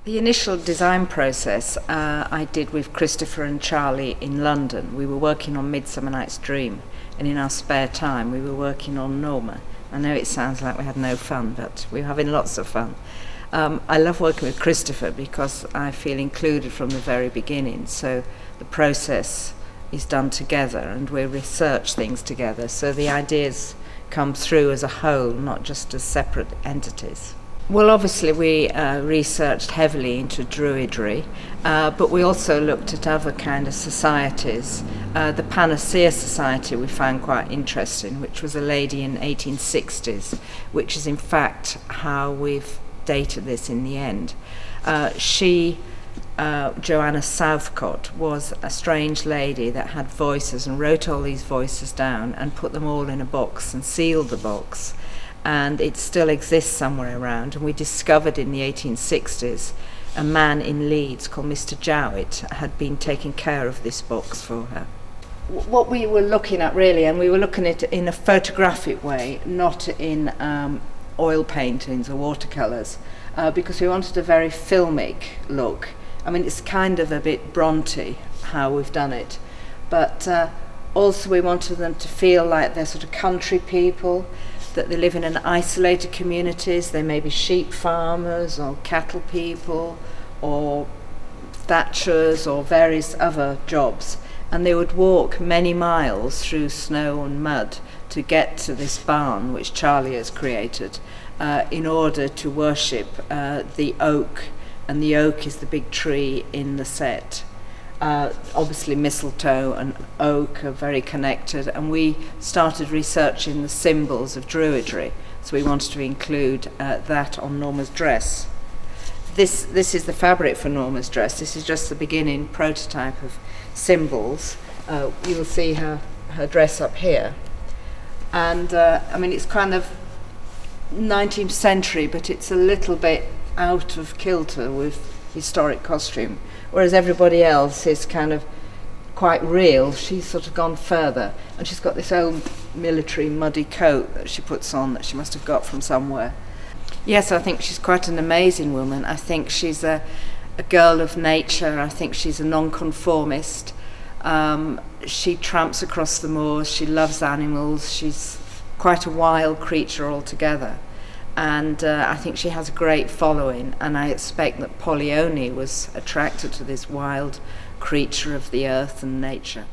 The initial design process I did with Christopher and Charlie in London. We were working on Midsummer Night's Dream, and in our spare time we were working on Norma. I know it sounds like we had no fun, but we were having lots of fun. I love working with Christopher because I feel included from the very beginning, so the process is done together and we research things together, so the ideas come through as a whole, not just as separate entities. Well, obviously we researched heavily into Druidry, but we also looked at other kind of societies. The Panacea Society we found quite interesting, which was a lady in 1860s, which is in fact how we've dated this in the end. Joanna Southcott, was a strange lady that had voices and wrote all these voices down and put them all in a box and sealed the box. And it still exists somewhere around, and we discovered in the 1860s a man in Leeds called Mr. Jowett had been taking care of this box for her. What we were looking at really, and we were looking at it in a photographic way, not in oil paintings or watercolours, because we wanted a very filmic look. I mean, it's kind of a bit Bronte how we've done it, but also we wanted them to feel like they're sort of country people, that they live in an isolated communities. They may be sheep farmers or cattle people or thatchers or various other jobs, and they would walk many miles through snow and mud to get to this barn which Charlie has created in order to worship the oak, and the oak is the big tree in the set. Obviously mistletoe and oak are very connected, and we started researching the symbols of Druidry, so we wanted to include that on Norma's dress. This is the fabric for Norma's dress. This is just the beginning prototype of symbols. You will see her dress up here, and I mean, it's kind of 19th century, but it's a little bit out of kilter with historic costume, whereas everybody else is kind of quite real. She's sort of gone further, and she's got this old military muddy coat that she puts on that she must have got from somewhere. Yes, I think she's quite an amazing woman. I think she's a girl of nature. I think she's a nonconformist. She tramps across the moors. She loves animals. She's quite a wild creature altogether. And I think she has a great following, and I expect that Pollyone was attracted to this wild creature of the earth and nature.